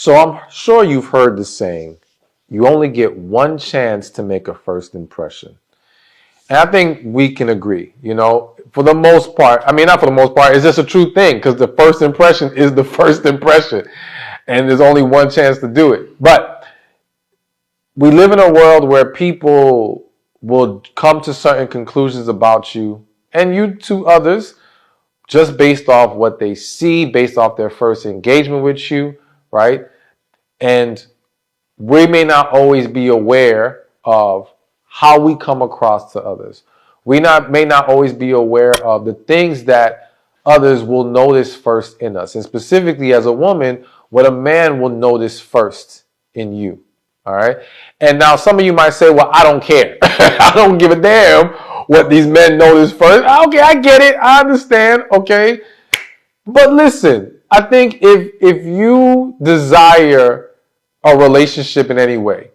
So I'm sure you've heard the saying, you only get one chance to make a first impression. And I think we can agree, for the most part. I mean, not for the most part, it's just a true thing because the first impression is the first impression. And there's only one chance to do it. But we live in a world where people will come to certain conclusions about you and you to others just based off what they see, based off their first engagement with you, right? And we may not always be aware of how we come across to others. We may not always be aware of the things that others will notice first in us. And specifically as a woman, what a man will notice first in you. All right. And now some of you might say, well, I don't care. I don't give a damn what these men notice first. Okay, I get it. I understand. Okay. But listen, I think if you desire a relationship in any way,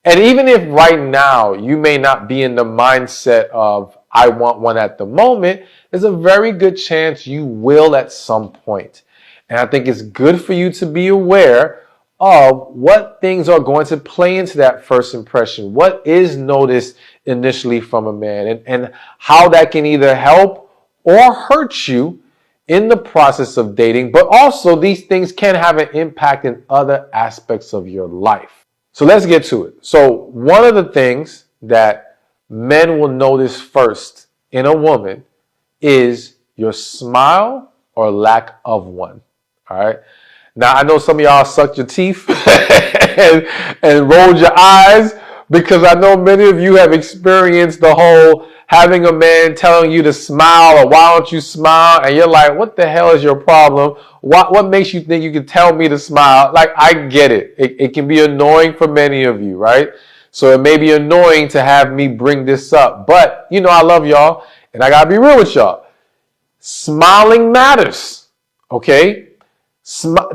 and even if right now you may not be in the mindset of I want one at the moment, there's a very good chance you will at some point. And I think it's good for you to be aware of what things are going to play into that first impression. What is noticed initially from a man and how that can either help or hurt you in the process of dating. But also these things can have an impact in other aspects of your life. So let's get to it. So one of the things that men will notice first in a woman is your smile or lack of one. All right. Now, I know some of y'all sucked your teeth and rolled your eyes because I know many of you have experienced the whole having a man telling you to smile or why don't you smile? And you're like, what the hell is your problem? What makes you think you can tell me to smile? Like, I get it. It can be annoying for many of you, right? So it may be annoying to have me bring this up. But, I love y'all and I got to be real with y'all. Smiling matters, okay?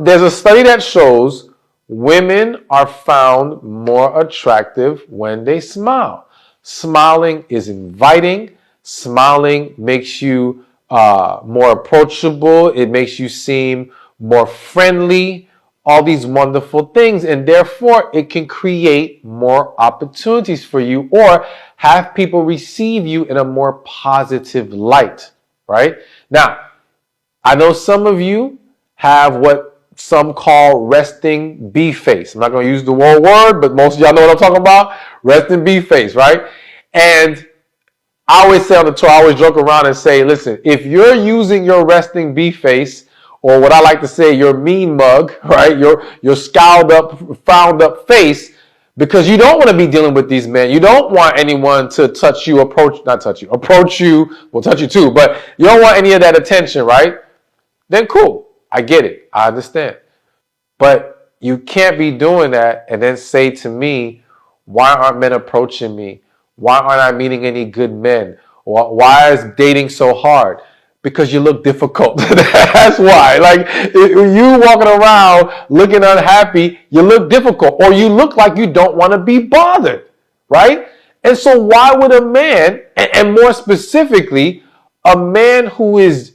There's a study that shows women are found more attractive when they smile. Smiling is inviting. Smiling makes you more approachable. It makes you seem more friendly. All these wonderful things. And therefore, it can create more opportunities for you or have people receive you in a more positive light, right? Now, I know some of you have what some call resting bee face. I'm not going to use the whole word, but most of y'all know what I'm talking about. Resting bee face, right? And I always say on the tour, I always joke around and say, listen, if you're using your resting bee face, or what I like to say, your mean mug, right? Your scowled up, frowned up face, because you don't want to be dealing with these men. You don't want anyone to touch you, approach you, well, touch you too, but you don't want any of that attention, right? Then cool. I get it. I understand. But you can't be doing that and then say to me, why aren't men approaching me? Why aren't I meeting any good men? Why is dating so hard? Because you look difficult. That's why. Like, you walking around looking unhappy, you look difficult. Or you look like you don't want to be bothered. Right? And so why would a man, and more specifically, a man who is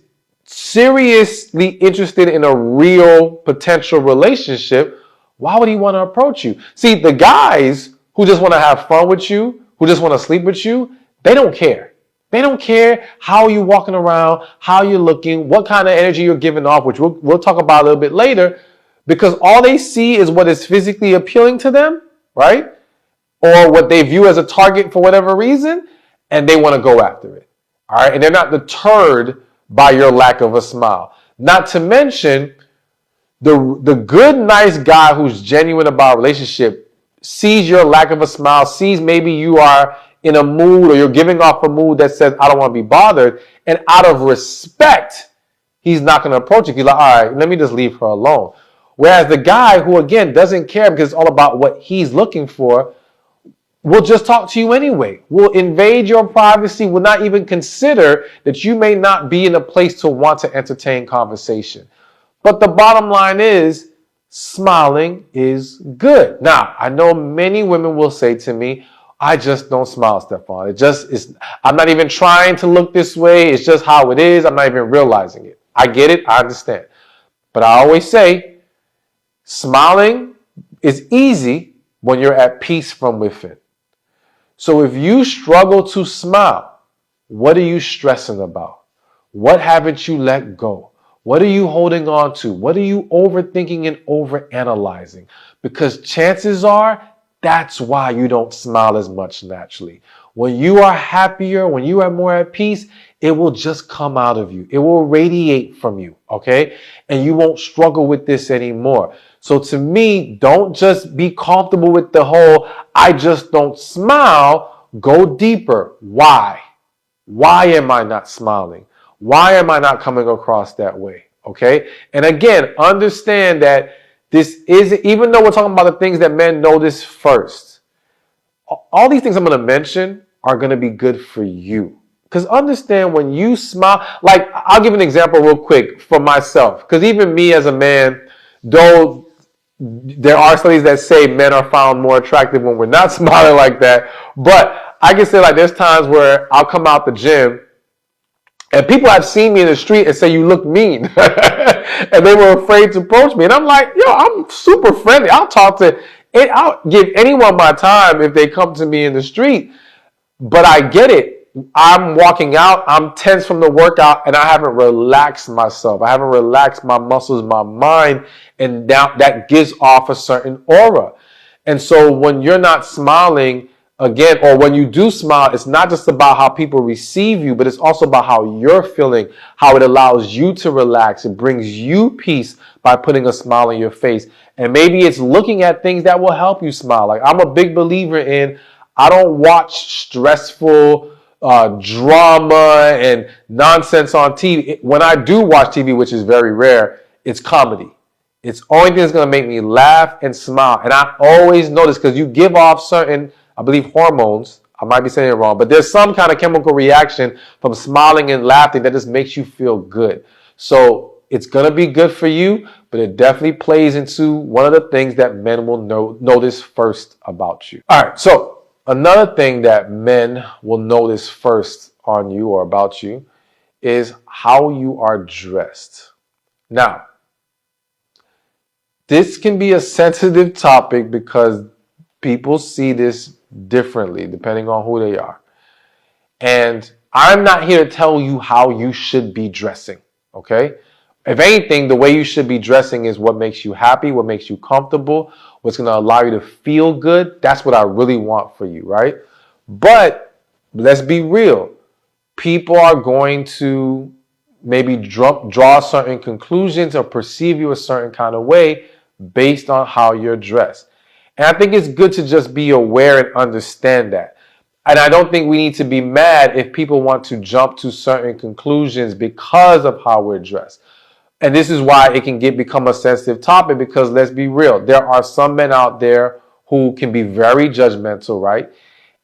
seriously interested in a real potential relationship, why would he want to approach you? See, the guys who just want to have fun with you, who just want to sleep with you, they don't care. They don't care how you're walking around, how you're looking, what kind of energy you're giving off, which we'll talk about a little bit later, because all they see is what is physically appealing to them, right? Or what they view as a target for whatever reason, and they want to go after it. All right. And they're not deterred by your lack of a smile. Not to mention, the good, nice guy who's genuine about a relationship sees your lack of a smile, sees maybe you are in a mood or you're giving off a mood that says, I don't want to be bothered. And out of respect, he's not going to approach you. He's like, all right, let me just leave her alone. Whereas the guy who, again, doesn't care because it's all about what he's looking for, will just talk to you anyway, will invade your privacy, will not even consider that you may not be in a place to want to entertain conversation. But the bottom line is, smiling is good. Now, I know many women will say to me, I just don't smile, Stephan. I'm not even trying to look this way. It's just how it is. I'm not even realizing it. I get it. I understand. But I always say, Smiling is easy when you're at peace from within. So if you struggle to smile, what are you stressing about? What haven't you let go? What are you holding on to? What are you overthinking and overanalyzing? Because chances are that's why you don't smile as much naturally. When you are happier, when you are more at peace, it will just come out of you. It will radiate from you, okay? And you won't struggle with this anymore. So to me, don't just be comfortable with the whole, I just don't smile. Go deeper. Why? Why am I not smiling? Why am I not coming across that way? Okay? And again, understand that this is, even though we're talking about the things that men notice first, all these things I'm going to mention are going to be good for you. Because understand when you smile, like I'll give an example real quick for myself. Because even me as a man, though there are studies that say men are found more attractive when we're not smiling like that, but I can say like there's times where I'll come out the gym and people have seen me in the street and say, you look mean. And they were afraid to approach me. And I'm like, yo, I'm super friendly. I'll give anyone my time if they come to me in the street. But I get it. I'm walking out, I'm tense from the workout, and I haven't relaxed myself. I haven't relaxed my muscles, my mind, and now that gives off a certain aura. And so when you're not smiling, again, or when you do smile, it's not just about how people receive you, but it's also about how you're feeling, how it allows you to relax. It brings you peace by putting a smile on your face. And maybe it's looking at things that will help you smile. Like I'm a big believer in, I don't watch stressful drama and nonsense on TV. When I do watch TV, which is very rare, it's comedy. It's only thing that's going to make me laugh and smile. And I always notice because you give off certain, I believe, hormones. I might be saying it wrong, but there's some kind of chemical reaction from smiling and laughing that just makes you feel good. So it's going to be good for you, but it definitely plays into one of the things that men will notice first about you. All right, so another thing that men will notice first on you or about you is how you are dressed. Now, this can be a sensitive topic because people see this differently depending on who they are. And I'm not here to tell you how you should be dressing, okay? If anything, the way you should be dressing is what makes you happy, what makes you comfortable, what's going to allow you to feel good. That's what I really want for you, right? But let's be real. People are going to maybe draw certain conclusions or perceive you a certain kind of way based on how you're dressed. And I think it's good to just be aware and understand that. And I don't think we need to be mad if people want to jump to certain conclusions because of how we're dressed. And this is why it can become a sensitive topic because let's be real. There are some men out there who can be very judgmental, right?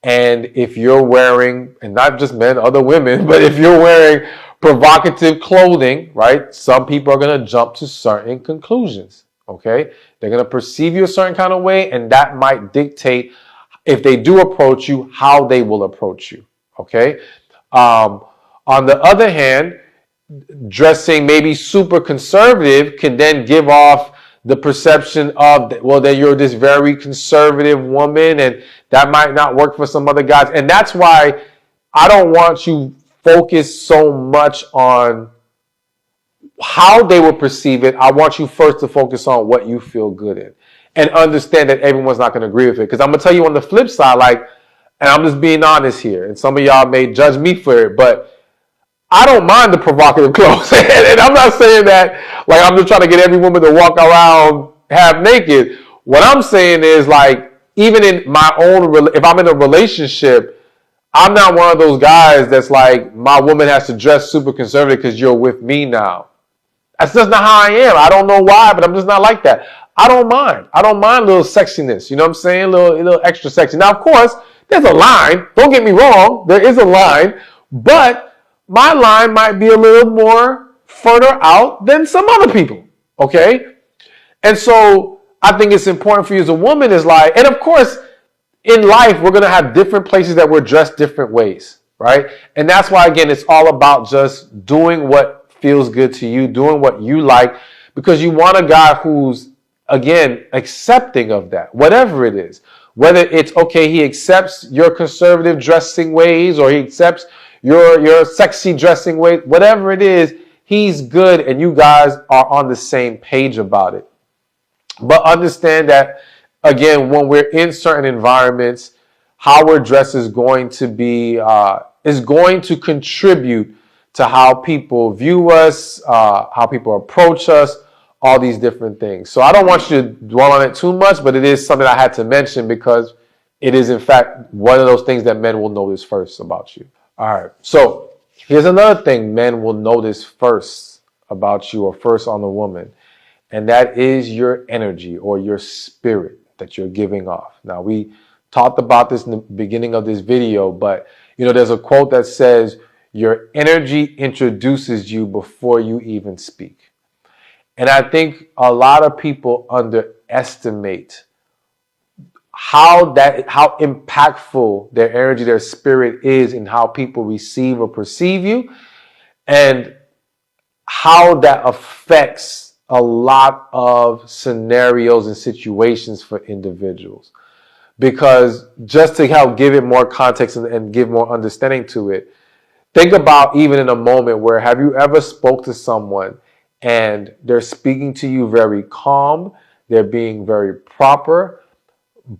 And if you're wearing, and not just men, other women, but if you're wearing provocative clothing, right? Some people are going to jump to certain conclusions, okay? They're going to perceive you a certain kind of way, and that might dictate, if they do approach you, how they will approach you, okay? On the other hand, dressing maybe super conservative can then give off the perception of, well, that you're this very conservative woman and that might not work for some other guys. And that's why I don't want you focused so much on how they will perceive it. I want you first to focus on what you feel good in and understand that everyone's not going to agree with it. Because I'm going to tell you on the flip side, like, and I'm just being honest here, and some of y'all may judge me for it, but I don't mind the provocative clothes. And I'm not saying that like I'm just trying to get every woman to walk around half naked. What I'm saying is like, even in my own, if I'm in a relationship, I'm not one of those guys that's like, my woman has to dress super conservative because you're with me now. That's just not how I am. I don't know why, but I'm just not like that. I don't mind. I don't mind a little sexiness. You know what I'm saying? A little extra sexy. Now, of course, there's a line. Don't get me wrong. There is a line. But my line might be a little more further out than some other people, okay? And so I think it's important for you as a woman is like, and of course, in life, we're going to have different places that we're dressed different ways, right? And that's why, again, it's all about just doing what feels good to you, doing what you like, because you want a guy who's again, accepting of that, whatever it is. Whether it's, okay, he accepts your conservative dressing ways, or he accepts your sexy dressing ways, whatever it is, he's good and you guys are on the same page about it. But understand that, again, when we're in certain environments, how we're dressed is going to be, is going to contribute to how people view us, how people approach us, all these different things. So I don't want you to dwell on it too much, but it is something I had to mention because it is, in fact, one of those things that men will notice first about you. All right. So here's another thing men will notice first about you, or first on the woman, and that is your energy or your spirit that you're giving off. Now, we talked about this in the beginning of this video, but there's a quote that says, your energy introduces you before you even speak. And I think a lot of people underestimate how impactful their energy, their spirit is in how people receive or perceive you, and how that affects a lot of scenarios and situations for individuals. Because just to help give it more context and give more understanding to it, think about, even in a moment where, have you ever spoke to someone and they're speaking to you very calm, they're being very proper,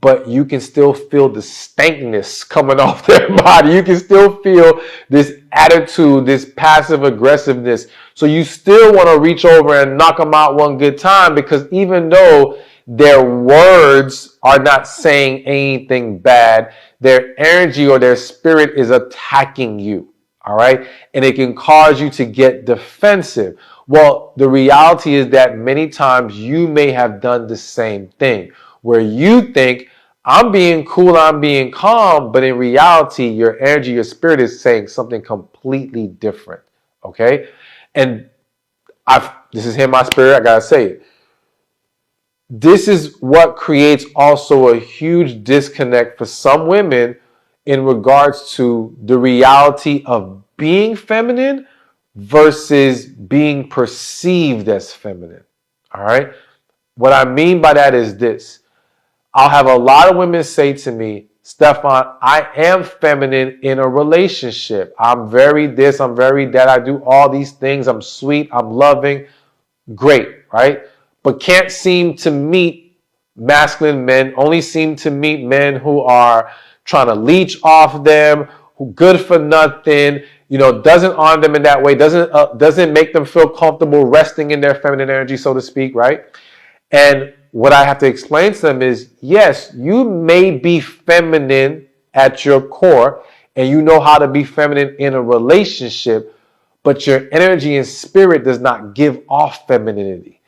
but you can still feel the stankness coming off their body. You can still feel this attitude, this passive aggressiveness. So you still want to reach over and knock them out one good time, because even though their words are not saying anything bad, their energy or their spirit is attacking you. All right. And it can cause you to get defensive. Well, the reality is that many times you may have done the same thing, where you think, I'm being cool, I'm being calm, but in reality, your energy, your spirit is saying something completely different. Okay. And this is in my spirit, I gotta say it. This is what creates also a huge disconnect for some women in regards to the reality of being feminine versus being perceived as feminine. All right. What I mean by that is this. I'll have a lot of women say to me, Stephan, I am feminine in a relationship. I'm very this, I'm very that. I do all these things. I'm sweet, I'm loving. Great, right? But can't seem to meet masculine men, only seem to meet men who are trying to leech off them, who good for nothing, doesn't honor them in that way, doesn't make them feel comfortable resting in their feminine energy, so to speak, right? And what I have to explain to them is, yes, you may be feminine at your core, and you know how to be feminine in a relationship, but your energy and spirit does not give off femininity.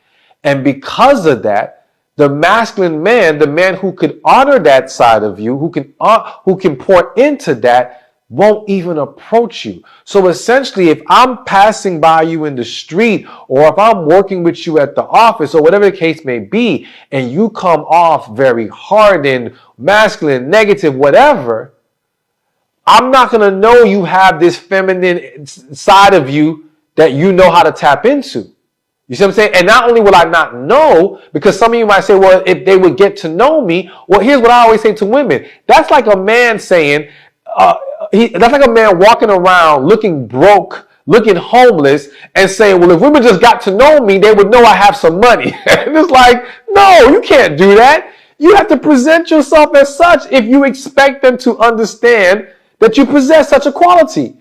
And because of that, the masculine man, the man who could honor that side of you, who can pour into that, won't even approach you. So essentially, if I'm passing by you in the street, or if I'm working with you at the office, or whatever the case may be, and you come off very hardened, masculine, negative, whatever, I'm not going to know you have this feminine side of you that you know how to tap into. You see what I'm saying? And not only will I not know, because some of you might say, well, if they would get to know me, well, here's what I always say to women. That's like a man saying, that's like a man walking around looking broke, looking homeless, and saying, well, if women just got to know me, they would know I have some money. And it's like, no, you can't do that. You have to present yourself as such if you expect them to understand that you possess such a quality,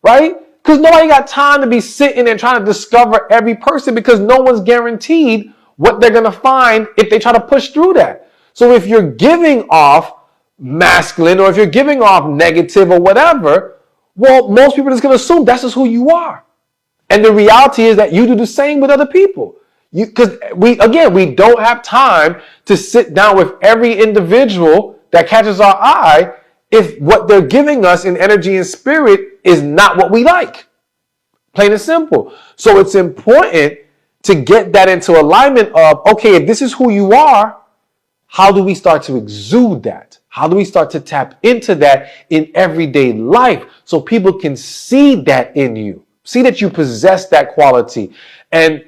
right? Because nobody got time to be sitting and trying to discover every person, because no one's guaranteed what they're going to find if they try to push through that. So if you're giving off masculine, or if you're giving off negative or whatever, well, most people are just going to assume that's just who you are. And the reality is that you do the same with other people. Because we don't have time to sit down with every individual that catches our eye if what they're giving us in energy and spirit is not what we like. Plain and simple. So it's important to get that into alignment of, okay, if this is who you are, how do we start to exude that? How do we start to tap into that in everyday life so people can see that in you, see that you possess that quality? And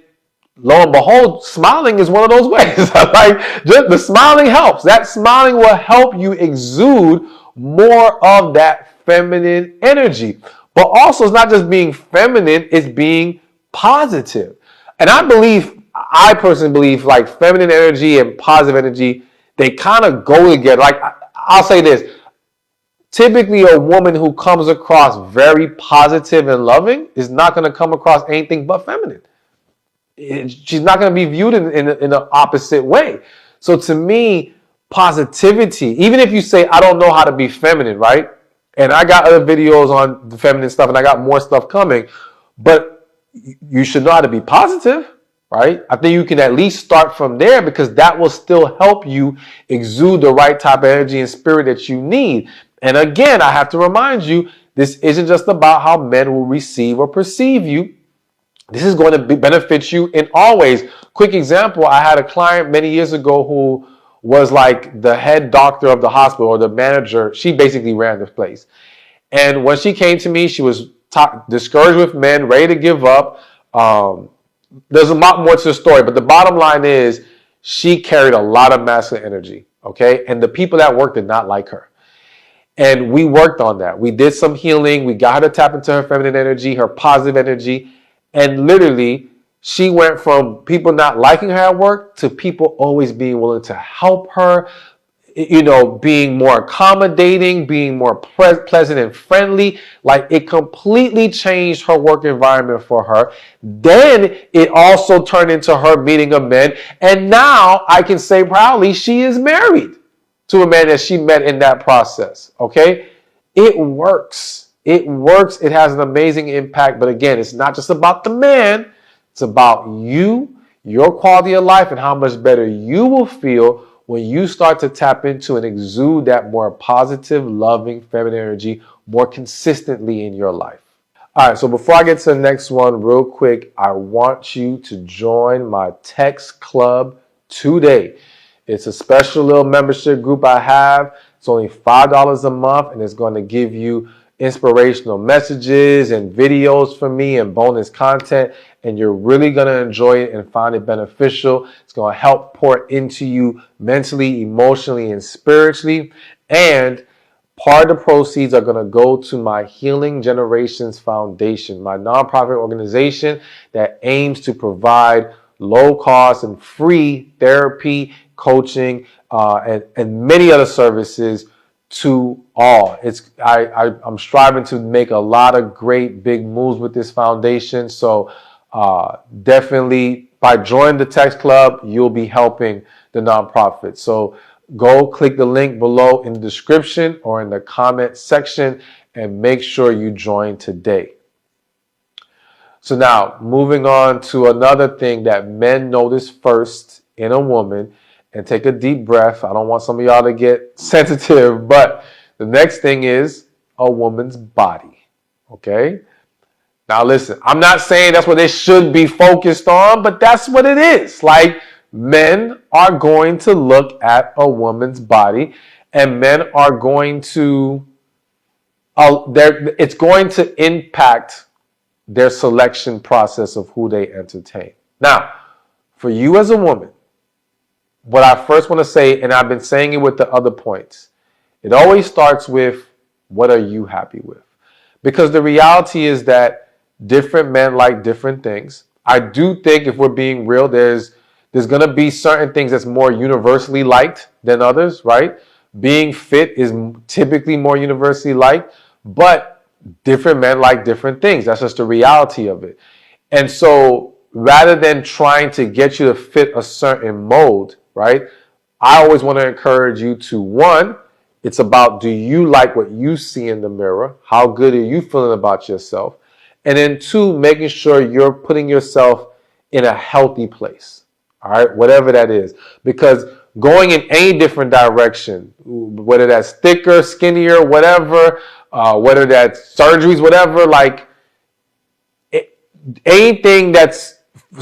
lo and behold, smiling is one of those ways. Like, just the smiling helps. That smiling will help you exude more of that feminine energy. But also, it's not just being feminine, it's being positive. And I personally believe, like, feminine energy and positive energy, they kind of go together. Like, I'll say this. Typically, a woman who comes across very positive and loving is not going to come across anything but feminine. She's not going to be viewed in an opposite way. So to me, positivity, even if you say, I don't know how to be feminine, right? And I got other videos on the feminine stuff and I got more stuff coming, but you should know how to be positive, right? I think you can at least start from there because that will still help you exude the right type of energy and spirit that you need. And again, I have to remind you, this isn't just about how men will receive or perceive you. This is going to benefit you in all ways. Quick example, I had a client many years ago who was like the head doctor of the hospital or the manager. She basically ran this place. And when she came to me, she was discouraged with men, ready to give up. There's a lot more to the story, but the bottom line is she carried a lot of masculine energy, okay? And the people that worked did not like her. And we worked on that. We did some healing. We got her to tap into her feminine energy, her positive energy. And literally, she went from people not liking her at work to people always being willing to help her, being more accommodating, being more pleasant and friendly. Like, it completely changed her work environment for her. Then it also turned into her meeting a man. And now I can say proudly she is married to a man that she met in that process. Okay? It works. It works. It has an amazing impact. But again, it's not just about the man. It's about you, your quality of life, and how much better you will feel when you start to tap into and exude that more positive, loving, feminine energy more consistently in your life. All right, so before I get to the next one, real quick, I want you to join my text club today. It's a special little membership group I have. It's only $5 a month, and it's going to give you inspirational messages and videos from me and bonus content, and you're really going to enjoy it and find it beneficial. It's going to help pour into you mentally, emotionally, and spiritually. And part of the proceeds are going to go to my Healing Generations Foundation, my nonprofit organization that aims to provide low cost and free therapy, coaching, and many other services to all. I'm striving to make a lot of great big moves with this foundation. So definitely by joining the text club, you'll be helping the nonprofit. So go click the link below in the description or in the comment section and make sure you join today. So now moving on to another thing that men notice first in a woman. And take a deep breath. I don't want some of y'all to get sensitive, but the next thing is a woman's body. Okay? Now listen, I'm not saying that's what they should be focused on, but that's what it is. Like, men are going to look at a woman's body, and men are going to, it's going to impact their selection process of who they entertain. Now, for you as a woman, what I first want to say, and I've been saying it with the other points, it always starts with, what are you happy with? Because the reality is that different men like different things. I do think, if we're being real, there's going to be certain things that's more universally liked than others, right? Being fit is typically more universally liked, but different men like different things. That's just the reality of it. And so rather than trying to get you to fit a certain mold, right? I always want to encourage you to, one, it's about, do you like what you see in the mirror? How good are you feeling about yourself? And then two, making sure you're putting yourself in a healthy place. All right, whatever that is. Because going in any different direction, whether that's thicker, skinnier, whatever, whether that's surgeries, whatever, like anything that's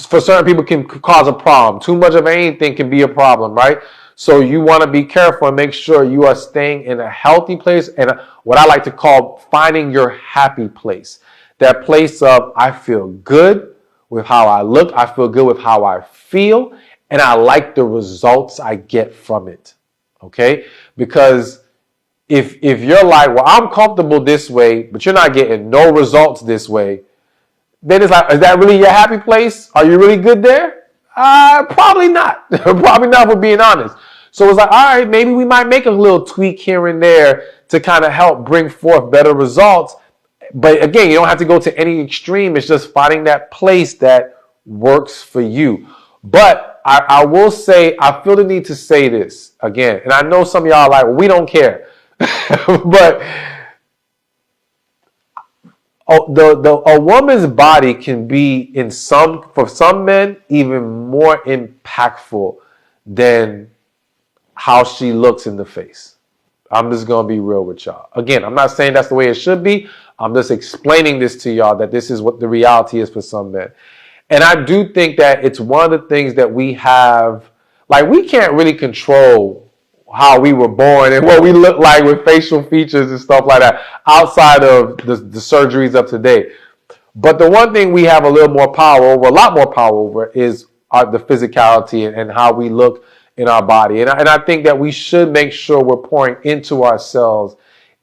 for certain people can cause a problem. Too much of anything can be a problem, right? So you want to be careful and make sure you are staying in a healthy place and what I like to call finding your happy place. That place of, I feel good with how I look. I feel good with how I feel. And I like the results I get from it. Okay? Because if you're like, well, I'm comfortable this way, but you're not getting no results this way, then it's like, is that really your happy place? Are you really good there? Probably not. Probably not, for being honest. So it's like, all right, maybe we might make a little tweak here and there to kind of help bring forth better results. But again, you don't have to go to any extreme. It's just finding that place that works for you. But I will say, I feel the need to say this again. And I know some of y'all are like, well, we don't care. But a woman's body can be for some men even more impactful than how she looks in the face. I'm just going to be real with y'all. Again, I'm not saying that's the way it should be. I'm just explaining this to y'all, that this is what the reality is for some men. And I do think that it's one of the things that we have, like, we can't really control how we were born and what we look like with facial features and stuff like that outside of the surgeries of today. But the one thing we have a little more power over, a lot more power over, is the physicality and how we look in our body. And I think that we should make sure we're pouring into ourselves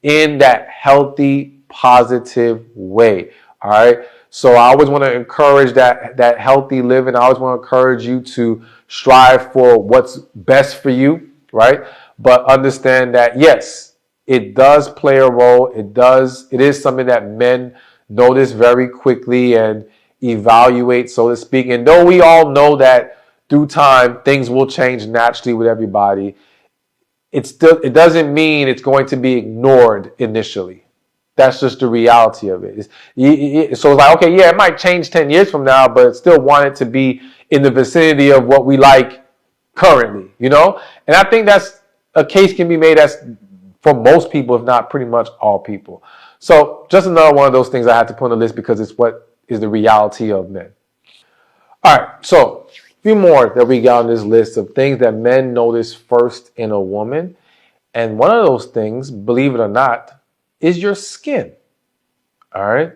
in that healthy, positive way. All right. So I always want to encourage that healthy living. I always want to encourage you to strive for what's best for you, right? But understand that, yes, it does play a role. It is something that men notice very quickly and evaluate, so to speak. And though we all know that through time, things will change naturally with everybody, it doesn't mean it's going to be ignored initially. That's just the reality of it. So it's like, okay, yeah, it might change 10 years from now, but still want it to be in the vicinity of what we like currently, you know? And I think that's a case can be made as for most people, if not pretty much all people. So just another one of those things I had to put on the list because it's what is the reality of men. All right, so a few more that we got on this list of things that men notice first in a woman. And one of those things, believe it or not, is your skin. All right.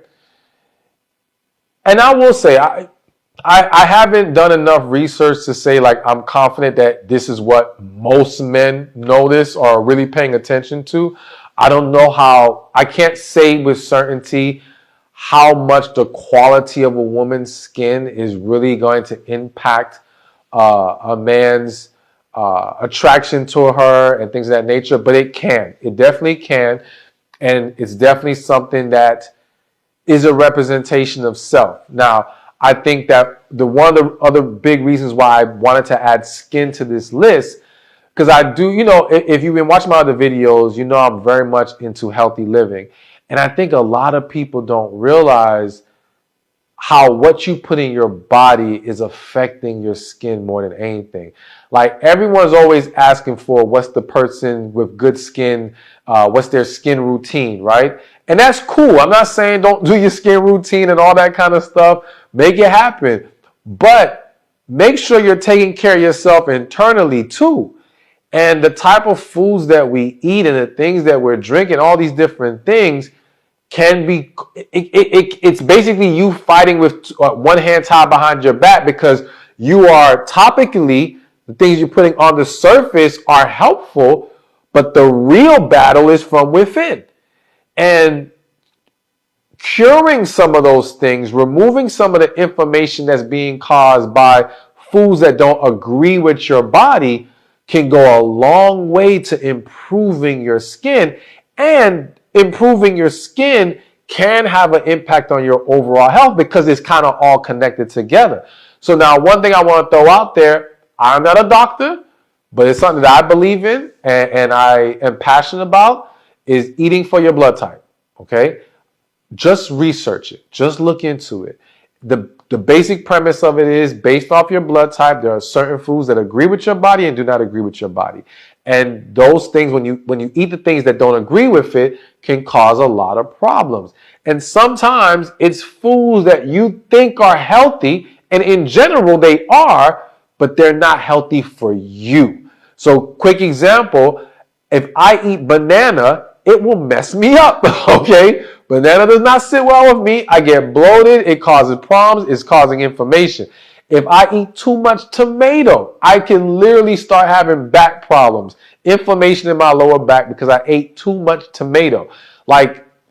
And I will say, I haven't done enough research to say, like, I'm confident that this is what most men notice or are really paying attention to. I don't know I can't say with certainty how much the quality of a woman's skin is really going to impact a man's attraction to her and things of that nature. But it definitely can. And it's definitely something that is a representation of self. Now, I think that one of the other big reasons why I wanted to add skin to this list, because I do, if you've been watching my other videos, I'm very much into healthy living. And I think a lot of people don't realize how what you put in your body is affecting your skin more than anything. Like, everyone's always asking for what's the person with good skin, what's their skin routine, right? And that's cool. I'm not saying don't do your skin routine and all that kind of stuff. Make it happen. But make sure you're taking care of yourself internally too. And the type of foods that we eat and the things that we're drinking, all these different things, can be, it's basically you fighting with one hand tied behind your back, because you are topically, the things you're putting on the surface are helpful, but the real battle is from within. And curing some of those things, removing some of the inflammation that's being caused by foods that don't agree with your body, can go a long way to improving your skin. And improving your skin can have an impact on your overall health, because it's kind of all connected together. So now, one thing I want to throw out there, I'm not a doctor, but it's something that I believe in and I am passionate about, is eating for your blood type. Okay? Just research it. Just look into it. The basic premise of it is, based off your blood type, there are certain foods that agree with your body and do not agree with your body. And those things, when you eat the things that don't agree with it, can cause a lot of problems. And sometimes it's foods that you think are healthy, and in general they are, but they're not healthy for you. So, quick example, if I eat banana it will mess me up, okay? Banana does not sit well with me. I get bloated. It causes problems. It's causing inflammation. If I eat too much tomato, I can literally start having back problems, inflammation in my lower back because I ate too much tomato.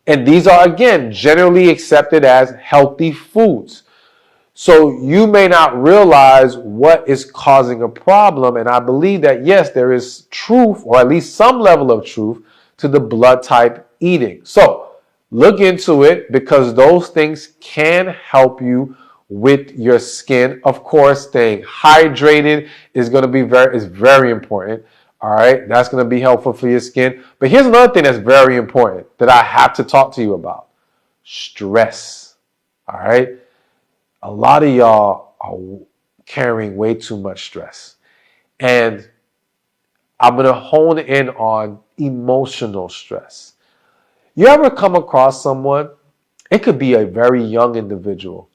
And these are, again, generally accepted as healthy foods. So you may not realize what is causing a problem. And I believe that, yes, there is truth, or at least some level of truth, to the blood type eating. So look into it, because those things can help you with your skin. Of course, staying hydrated is going to be very important. All right, that's going to be helpful for your skin. But here's another thing that's very important that I have to talk to you about: stress. All right. A lot of y'all are carrying way too much stress. And I'm going to hone in on emotional stress. You ever come across someone, it could be a very young individual,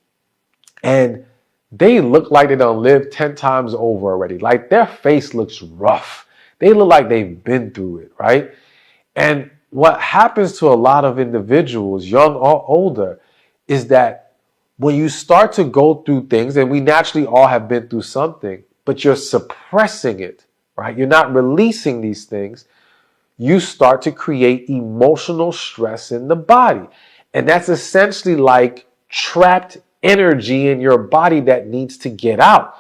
and they look like they done lived 10 times over already. Like their face looks rough. They look like they've been through it, right? And what happens to a lot of individuals, young or older, is that when you start to go through things, and we naturally all have been through something, but you're suppressing it, right? You're not releasing these things. You start to create emotional stress in the body. And that's essentially like trapped energy in your body that needs to get out.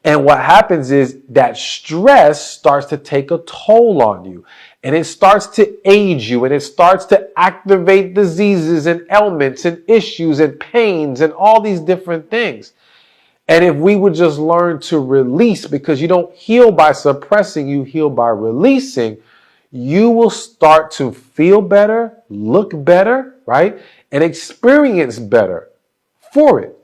And what happens is that stress starts to take a toll on you, and it starts to age you, and it starts to activate diseases and ailments and issues and pains and all these different things. And if we would just learn to release, because you don't heal by suppressing, you heal by releasing, you will start to feel better, look better, right? And experience better for it.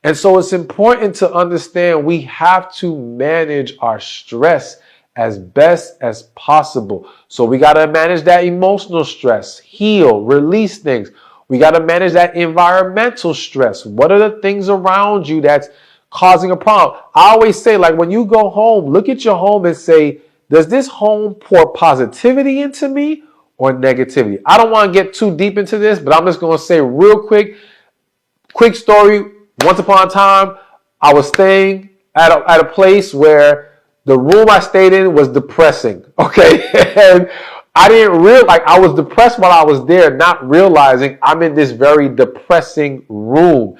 And so it's important to understand we have to manage our stress as best as possible. So we got to manage that emotional stress, heal, release things. We got to manage that environmental stress. What are the things around you that's causing a problem? I always say, like, when you go home, look at your home and say, does this home pour positivity into me or negativity? I don't want to get too deep into this, but I'm just going to say real quick story. Once upon a time, I was staying at a place where the room I stayed in was depressing, okay? And I didn't realize, I was depressed while I was there, not realizing I'm in this very depressing room.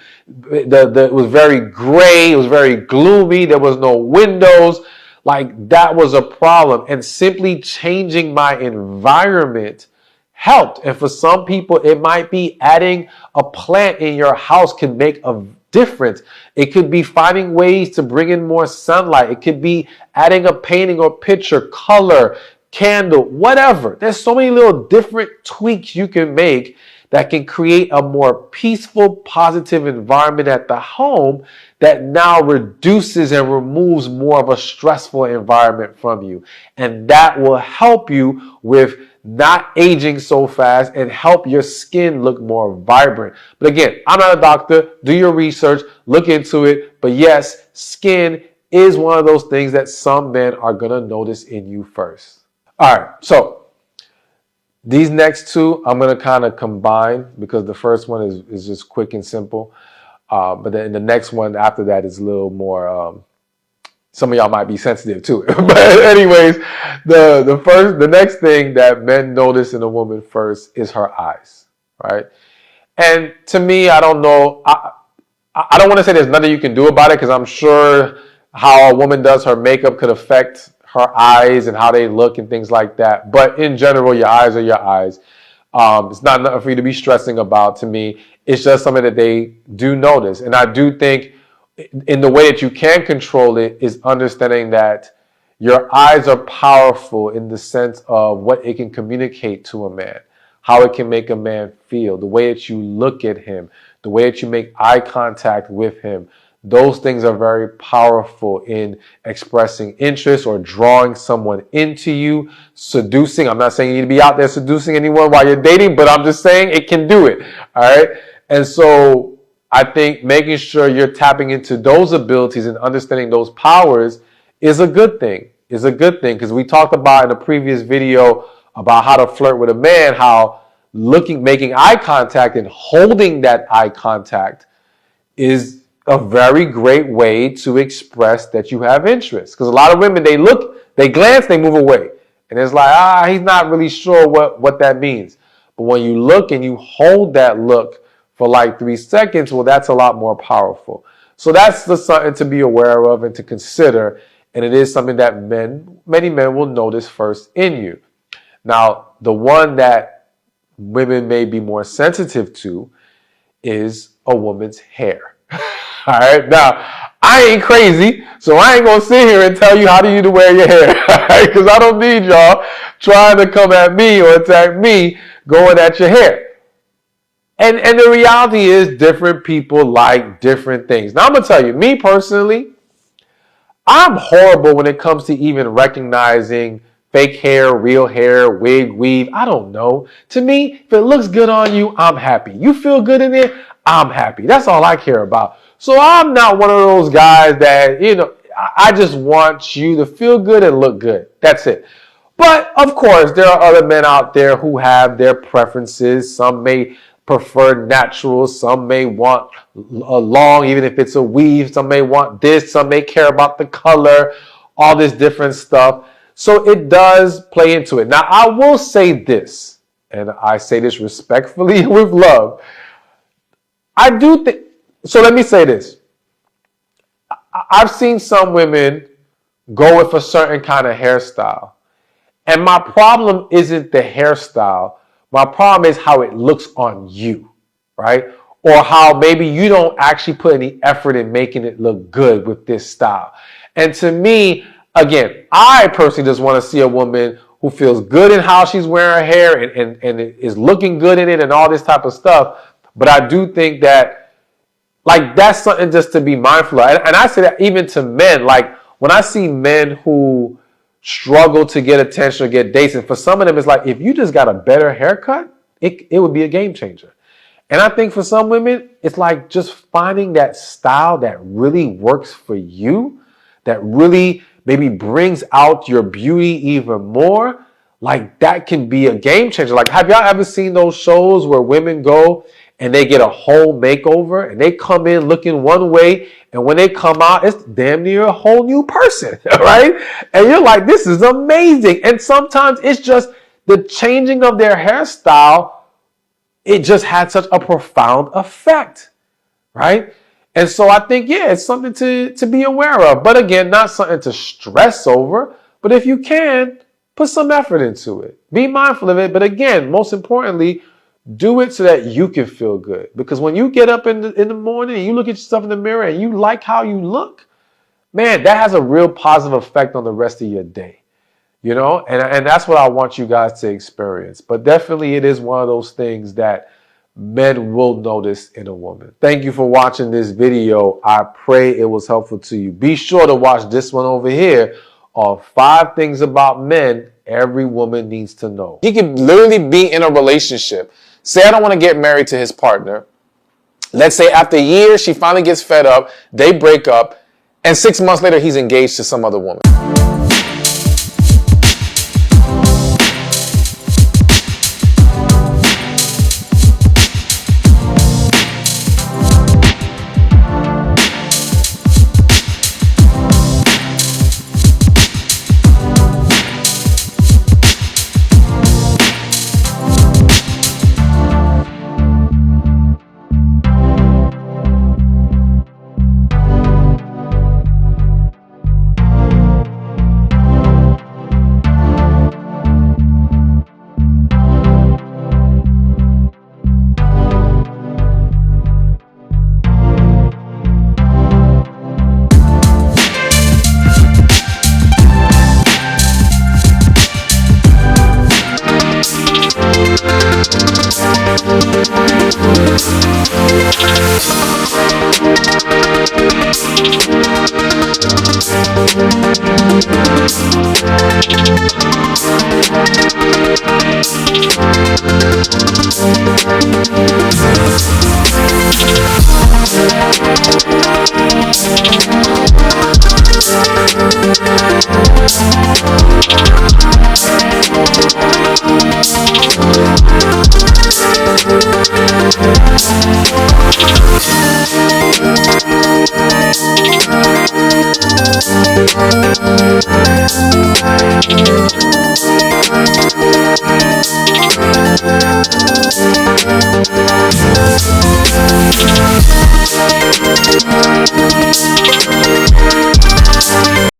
It was very gray, it was very gloomy, there was no windows. Like, that was a problem. And simply changing my environment helped. And for some people, it might be adding a plant in your house can make a difference. It could be finding ways to bring in more sunlight. It could be adding a painting or picture, color, candle, whatever. There's so many little different tweaks you can make that can create a more peaceful, positive environment at the home that now reduces and removes more of a stressful environment from you. And that will help you with not aging so fast and help your skin look more vibrant. But again, I'm not a doctor. Do your research, look into it. But yes, skin is one of those things that some men are going to notice in you first. All right, so these next two I'm going to kind of combine, because the first one is just quick and simple. But then the next one after that is a little more, some of y'all might be sensitive to it. But anyways, the next thing that men notice in a woman first is her eyes, right? And to me, I don't know, I don't want to say there's nothing you can do about it, because I'm sure how a woman does her makeup could affect her eyes and how they look and things like that. But in general, your eyes are your eyes. It's not nothing for you to be stressing about. To me, it's just something that they do notice. And I do think in the way that you can control it is understanding that your eyes are powerful in the sense of what it can communicate to a man, how it can make a man feel, the way that you look at him, the way that you make eye contact with him. Those things are very powerful in expressing interest or drawing someone into you, seducing. I'm not saying you need to be out there seducing anyone while you're dating, but I'm just saying it can do it. All right. And so I think making sure you're tapping into those abilities and understanding those powers is a good thing, because we talked about in a previous video about how to flirt with a man, how making eye contact and holding that eye contact is a very great way to express that you have interest. Because a lot of women, they look, they glance, they move away. And it's like, he's not really sure what that means. But when you look and you hold that look for like 3 seconds, well, that's a lot more powerful. So that's something to be aware of and to consider. And it is something that many men will notice first in you. Now, the one that women may be more sensitive to is a woman's hair. All right. Now, I ain't crazy, so I ain't going to sit here and tell you how to wear your hair. Because I don't need y'all trying to come at me or attack me going at your hair. And the reality is different people like different things. Now, I'm going to tell you, me personally, I'm horrible when it comes to even recognizing fake hair, real hair, wig, weave. I don't know. To me, if it looks good on you, I'm happy. You feel good in it, I'm happy. That's all I care about. So I'm not one of those guys that, I just want you to feel good and look good. That's it. But of course, there are other men out there who have their preferences. Some may prefer natural. Some may want a long, even if it's a weave. Some may want this. Some may care about the color, all this different stuff. So it does play into it. Now, I will say this, and I say this respectfully with love. I do think, so let me say this. I've seen some women go with a certain kind of hairstyle. And my problem isn't the hairstyle. My problem is how it looks on you, right? Or how maybe you don't actually put any effort in making it look good with this style. And to me, again, I personally just want to see a woman who feels good in how she's wearing her hair and is looking good in it and all this type of stuff. But I do think that, like, that's something just to be mindful of. And I say that even to men. Like, when I see men who struggle to get attention or get dates, and for some of them, it's like, if you just got a better haircut, it would be a game changer. And I think for some women, it's like just finding that style that really works for you, that really maybe brings out your beauty even more. Like, that can be a game changer. Like, have y'all ever seen those shows where women go and they get a whole makeover and they come in looking one way, and when they come out, it's damn near a whole new person, right? And you're like, this is amazing. And sometimes it's just the changing of their hairstyle. It just had such a profound effect, right? And so I think, yeah, it's something to be aware of. But again, not something to stress over. But if you can, put some effort into it. Be mindful of it. But again, most importantly, do it so that you can feel good. Because when you get up in the morning and you look at yourself in the mirror and you like how you look, man, that has a real positive effect on the rest of your day. And that's what I want you guys to experience. But definitely it is one of those things that men will notice in a woman. Thank you for watching this video. I pray it was helpful to you. Be sure to watch this one over here on 5 things about men every woman needs to know. He could literally be in a relationship. Say, I don't want to get married to his partner. Let's say after years, she finally gets fed up, they break up, and 6 months later, he's engaged to some other woman.